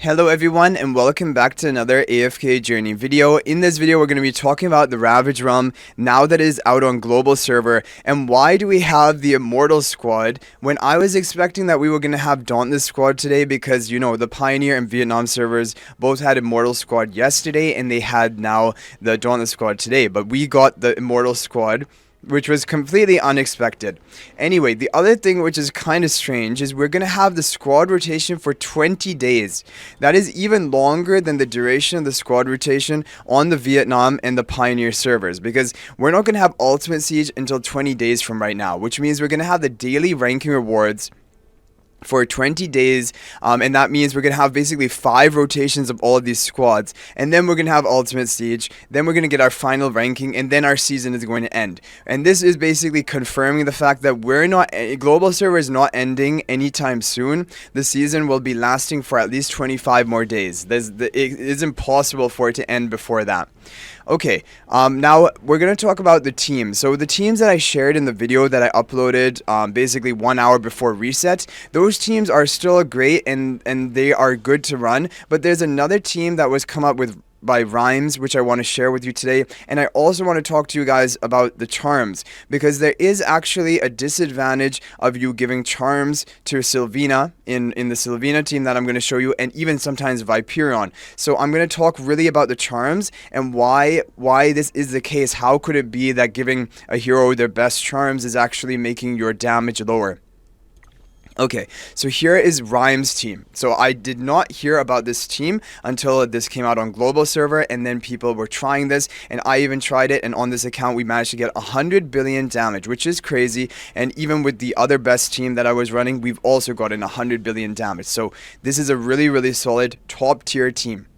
Hello everyone and welcome back to another AFK journey video. In this video we're going to be talking about the Ravaged Realm now that it is out on global server, and why do we have the Immortal squad when I was expecting that we were going to have Dauntless squad today, because you know the Pioneer and Vietnam servers both had Immortal squad yesterday and they had now the Dauntless squad today, but we got the Immortal squad, which was completely unexpected. Anyway, the other thing which is kind of strange is we're going to have the squad rotation for 20 days. That is even longer than the duration of the squad rotation on the Vietnam and the Pioneer servers, because we're not going to have Ultimate Siege until 20 days from right now, which means we're going to have the daily ranking rewards for 20 days, and that means we're going to have basically 5 rotations of all of these squads, and then we're going to have Ultimate Siege, then we're going to get our final ranking, and then our season is going to end. And this is basically confirming the fact that global server is not ending anytime soon. The season will be lasting for at least 25 more days. It is impossible for it to end before that. Okay, now we're going to talk about the teams. So the teams that I shared in the video that I uploaded basically 1 hour before reset, those teams are still great and they are good to run, but there's another team that was come up with by Rymz, which I want to share with you today. And I also want to talk to you guys about the charms, because there is actually a disadvantage of you giving charms to Sylvina in the Sylvina team that I'm going to show you, and even sometimes Viperion. So I'm going to talk really about the charms and why this is the case. How could it be that giving a hero their best charms is actually making your damage lower? Okay, so here is Rymz team. So I did not hear about this team until this came out on global server, and then people were trying this, and I even tried it, and on this account we managed to get 100 billion damage, which is crazy. And even with the other best team that I was running, we've also gotten 100 billion damage. So this is a really solid top tier team.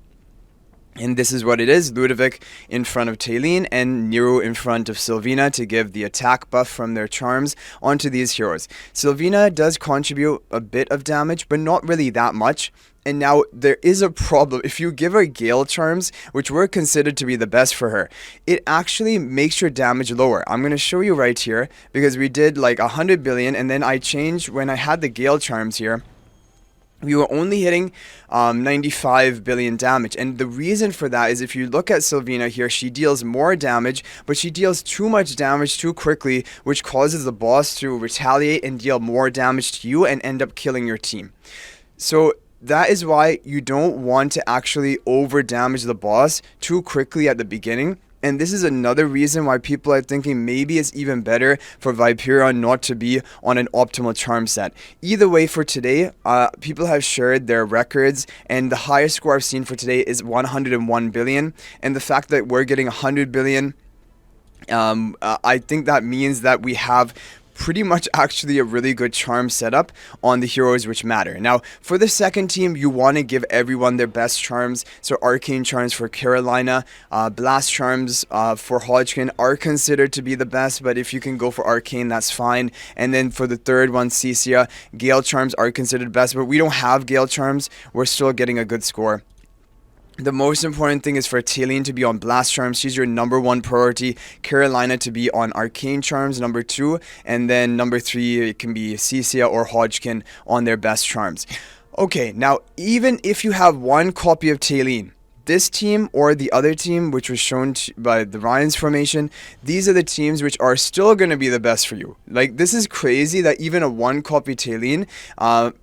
And this is what it is: Ludovic in front of Talene and Nero in front of Sylvina to give the attack buff from their charms onto these heroes. Sylvina does contribute a bit of damage, but not really that much. And now there is a problem. If you give her Gale charms, which were considered to be the best for her, it actually makes your damage lower. I'm going to show you right here, because we did like 100 billion, and then I changed when I had the Gale charms here. We were only hitting 95 billion damage, and the reason for that is if you look at Sylvina here, she deals more damage, but she deals too much damage too quickly, which causes the boss to retaliate and deal more damage to you and end up killing your team. So that is why you don't want to actually over damage the boss too quickly at the beginning. And this is another reason why people are thinking maybe it's even better for Viperion not to be on an optimal charm set. Either way, for today, people have shared their records, and the highest score I've seen for today is 101 billion. And the fact that we're getting 100 billion, I think that means that we have pretty much actually a really good charm setup on the heroes which matter. Now, for the second team, you want to give everyone their best charms. So Arcane charms for Carolina, Blast charms for Hodgkin are considered to be the best, but if you can go for Arcane, that's fine. And then for the third one, Cecia, Gale charms are considered best, but we don't have Gale charms. We're still getting a good score. The most important thing is for Talene to be on Blast Charms. She's your #1 priority. Carolina to be on Arcane Charms, #2. And then #3, it can be Cecia or Hodgkin on their best charms. Okay, now even if you have one copy of Talene, this team or the other team, which was shown by the Ryan's formation, these are the teams which are still going to be the best for you. Like, this is crazy that even a 1 copy Talene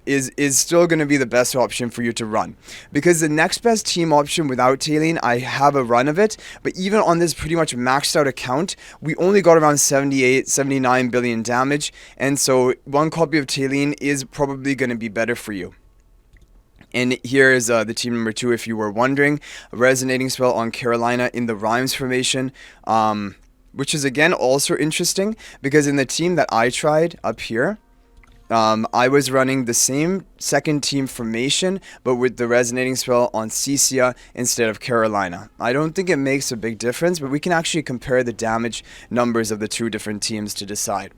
is still going to be the best option for you to run. Because the next best team option without Talene, I have a run of it, but even on this pretty much maxed out account, we only got around 78, 79 billion damage, and so 1 copy of Talene is probably going to be better for you. And here is the team #2, if you were wondering. A resonating spell on Carolina in the Rymz formation, which is again also interesting, because in the team that I tried up here, I was running the same second team formation, but with the resonating spell on Cecia instead of Carolina. I don't think it makes a big difference, but we can actually compare the damage numbers of the 2 different teams to decide.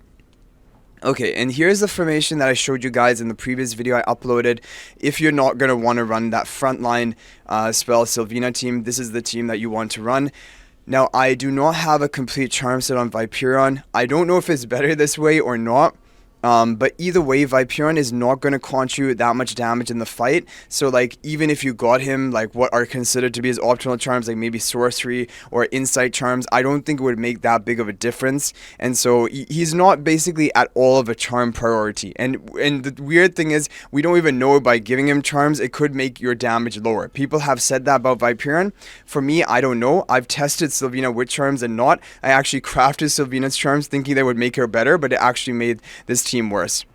Okay, and here's the formation that I showed you guys in the previous video I uploaded. If you're not going to want to run that frontline spell Sylvina team, this is the team that you want to run. Now, I do not have a complete charm set on Viperion. I don't know if it's better this way or not. But either way, Viperon is not going to contribute that much damage in the fight. So like even if you got him like what are considered to be his optional charms, like maybe sorcery or insight charms, I don't think it would make that big of a difference. And so he's not basically at all of a charm priority. And the weird thing is we don't even know by giving him charms it could make your damage lower. People have said that about Viperon. For me, I don't know. I've tested Sylvina with charms and not. I actually crafted Sylvina's charms thinking they would make her better, but it actually made this team worse,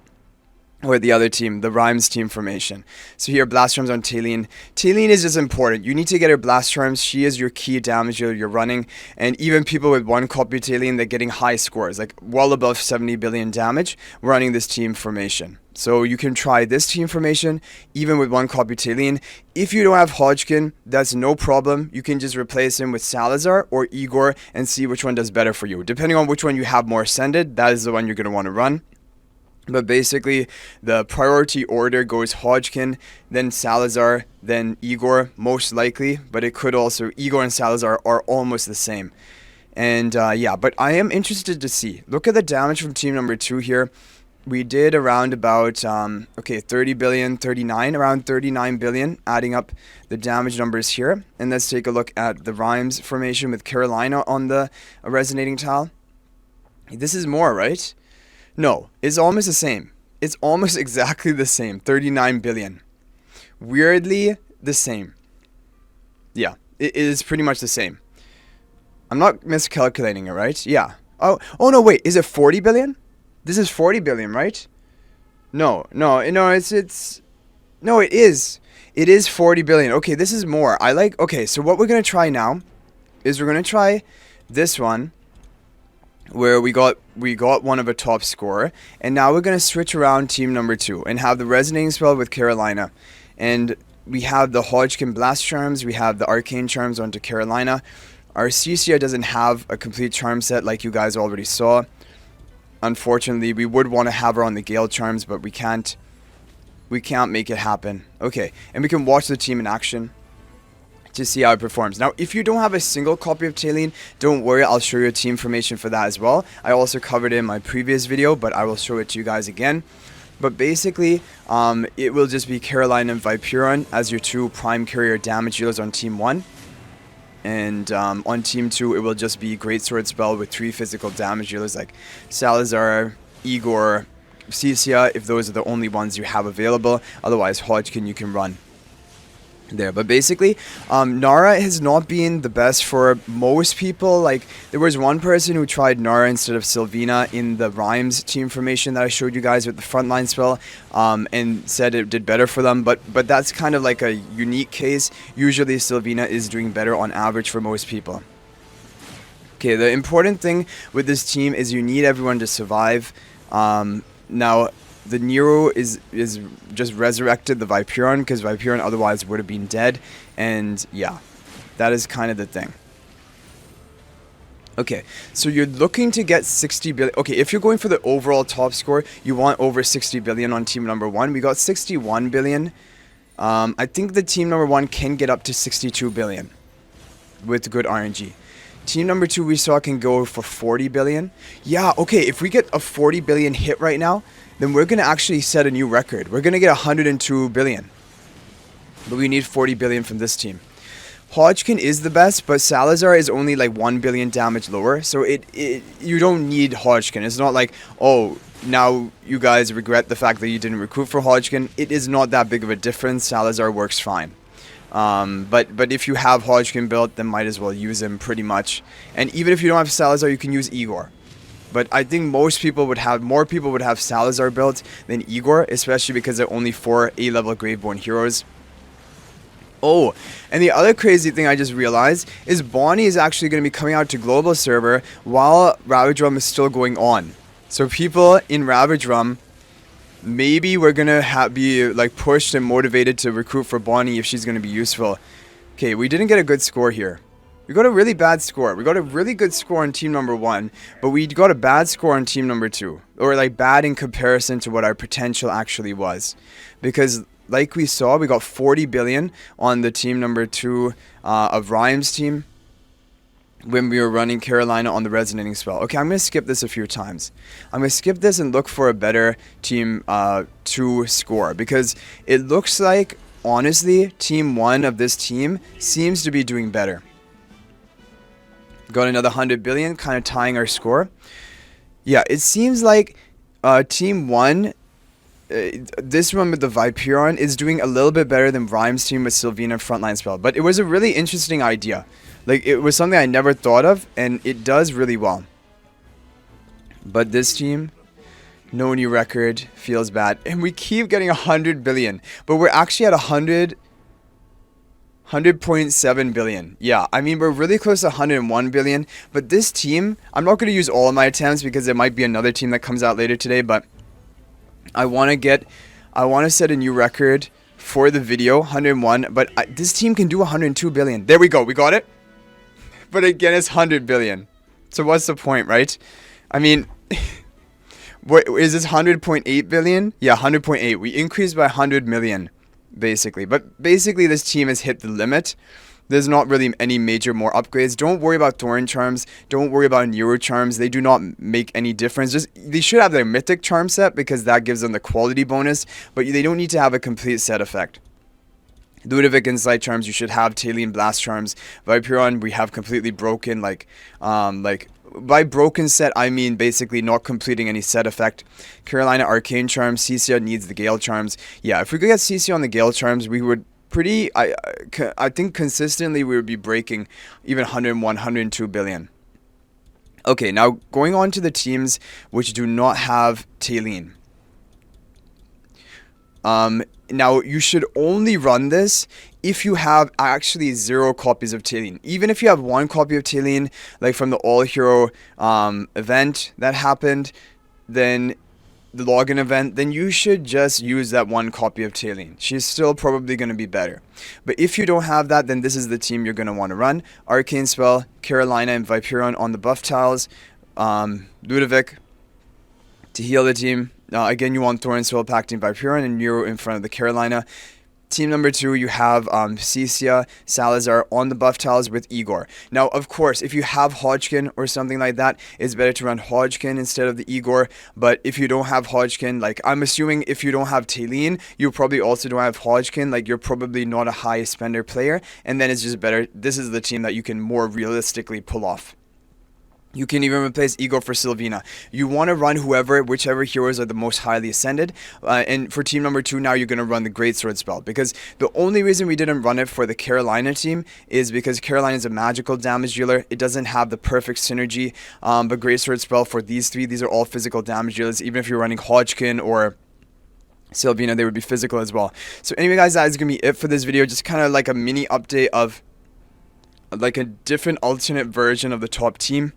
or the other team, the Rymz team formation. So here, blast charms on Talene. Talene is just important. You need to get her blast charms. She is your key damage dealer you're running, and even people with one copy of Talene, they're getting high scores, like well above 70 billion damage running this team formation. So you can try this team formation even with one copy of Talene. If you don't have Hodgkin, that's no problem. You can just replace him with Salazar or Igor and see which one does better for you. Depending on which one you have more ascended, that is the one you're going to want to run. But basically, the priority order goes Hodgkin, then Salazar, then Igor, most likely. But it could also, Igor and Salazar are almost the same. And yeah, but I am interested to see. Look at the damage from team number 2 here. We did around about, okay, 30 billion, 39, around 39 billion, adding up the damage numbers here. And let's take a look at the Rymz formation with Carolina on the resonating tile. This is more, right? No, it's almost the same. It's almost exactly the same. 39 billion. Weirdly, the same. Yeah, it is pretty much the same. I'm not miscalculating it, right? Yeah. Oh no, wait. Is it 40 billion? This is 40 billion, right? No, it's... No, it is. It is 40 billion. Okay, this is more. Okay, so what we're going to try now is we're going to try this one, where we got one of a top scorer, and now we're going to switch around team number 2 and have the resonating spell with Carolina, and we have the Hodgkin blast charms, we have the arcane charms onto Carolina. Our Ccia doesn't have a complete charm set like you guys already saw. Unfortunately, we would want to have her on the Gale charms, but we can't make it happen. Okay, and we can watch the team in action to see how it performs. Now, if you don't have a single copy of Talene, don't worry, I'll show you a team formation for that as well. I also covered it in my previous video, but I will show it to you guys again. But basically, it will just be Carolina and Viperon as your 2 prime carrier damage dealers on team 1. And on team 2, it will just be Greatsword spell with 3 physical damage dealers like Salazar, Igor, Ccia, if those are the only ones you have available. Otherwise, Hodgkin you can run there. But basically, Nara has not been the best for most people. Like, there was one person who tried Nara instead of Sylvina in the Rymz team formation that I showed you guys with the Frontline spell, and said it did better for them, but that's kind of like a unique case. Usually Sylvina is doing better on average for most people. Okay, the important thing with this team is you need everyone to survive. Now, the Nero is just resurrected the Viperon, because Viperon otherwise would have been dead. And yeah, that is kind of the thing. Okay, so you're looking to get 60 billion. Okay, if you're going for the overall top score, you want over 60 billion on team number 1. We got 61 billion. I think the team number 1 can get up to 62 billion with good RNG. Team number 2 we saw can go for 40 billion. Yeah, okay, if we get a 40 billion hit right now, then we're going to actually set a new record. We're going to get 102 billion. But we need 40 billion from this team. Hodgkin is the best, but Salazar is only like 1 billion damage lower. So you don't need Hodgkin. It's not like, oh, now you guys regret the fact that you didn't recruit for Hodgkin. It is not that big of a difference. Salazar works fine. But if you have Hodgkin built, then might as well use him pretty much. And even if you don't have Salazar, you can use Igor. But I think more people would have Salazar built than Igor, especially because there are only 4 A-level Graveborn heroes. Oh, and the other crazy thing I just realized is Bonnie is actually going to be coming out to global server while Ravaged Realm is still going on. So people in Ravaged Realm, maybe we're going to be like pushed and motivated to recruit for Bonnie if she's going to be useful. Okay, we didn't get a good score here. We got a really bad score. We got a really good score on team number 1, but we got a bad score on team number 2. Or like bad in comparison to what our potential actually was. Because like we saw, we got 40 billion on the team number 2 of Rymz team. when we were running Carolina on the resonating spell. Okay, I'm going to skip this a few times. I'm going to skip this and look for a better team to score, because it looks like, honestly, team 1 of this team seems to be doing better. Got another 100 billion, kind of tying our score. Yeah, it seems like team 1, this one with the Viperon, is doing a little bit better than Rymz' team with Sylvina Frontline spell. But it was a really interesting idea. Like, it was something I never thought of, and it does really well. But this team, no new record, feels bad. And we keep getting 100 billion. But we're actually at 100.7 billion. Yeah, I mean, we're really close to 101 billion. But this team, I'm not going to use all of my attempts because there might be another team that comes out later today. But I want to set a new record for the video, 101. But this team can do 102 billion. There we go. We got it. But again, it's 100 billion. So what's the point, right? I mean, what is this, 100.8 billion? Yeah, 100.8. We increased by 100 million, basically. But basically, this team has hit the limit. There's not really any major more upgrades. Don't worry about Thorn Charms. Don't worry about Neuro Charms. They do not make any difference. Just, they should have their Mythic Charm set because that gives them the quality bonus. But they don't need to have a complete set effect. Ludovic Insight Charms, you should have Talene Blast Charms. Viperon, we have completely broken, like by broken set, I mean basically not completing any set effect. Carolina Arcane Charms, Cecia needs the Gale Charms. Yeah, if we could get Cecia on the Gale Charms, we would I think consistently we would be breaking even 101, 102 billion. Okay, now going on to the teams which do not have Talene. Now, you should only run this if you have actually 0 copies of Talene. Even if you have 1 copy of Talene, like from the all-hero event that happened, then the login event, then you should just use that 1 copy of Talene. She's still probably going to be better. But if you don't have that, then this is the team you're going to want to run. Arcane Spell, Carolina, and Viperon on the buff tiles. Ludovic to heal the team. Again, you want Thorn Spell, Pacting Viperon, and Neuro in front of the Carolina. Team number 2, you have Cecia, Salazar on the buff tiles with Igor. Now, of course, if you have Hodgkin or something like that, it's better to run Hodgkin instead of the Igor. But if you don't have Hodgkin, like, I'm assuming if you don't have Talene, you probably also don't have Hodgkin. Like, you're probably not a high spender player. And then it's just better. This is the team that you can more realistically pull off. You can even replace Igor for Sylvina. You want to run whichever heroes are the most highly ascended. And for team number 2 now, you're going to run the Greatsword spell. Because the only reason we didn't run it for the Carolina team is because Carolina is a magical damage dealer. It doesn't have the perfect synergy. But Greatsword spell for these 3, these are all physical damage dealers. Even if you're running Hodgkin or Sylvina, they would be physical as well. So anyway, guys, that is going to be it for this video. Just kind of like a mini update of like a different alternate version of the top team,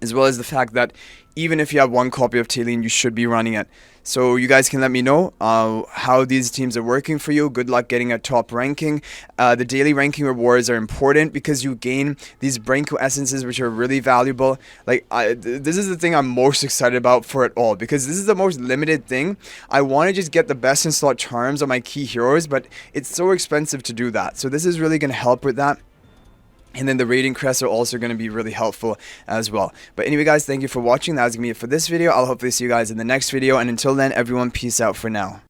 as well as the fact that even if you have 1 copy of Talene, you should be running it. So you guys can let me know how these teams are working for you. Good luck getting a top ranking. The daily ranking rewards are important because you gain these Branko essences, which are really valuable. Like, this is the thing I'm most excited about for it all, because this is the most limited thing. I want to just get the best in slot charms on my key heroes, but it's so expensive to do that. So this is really going to help with that. And then the rating crests are also going to be really helpful as well. But anyway, guys, thank you for watching. That was going to be it for this video. I'll hopefully see you guys in the next video. And until then, everyone, peace out for now.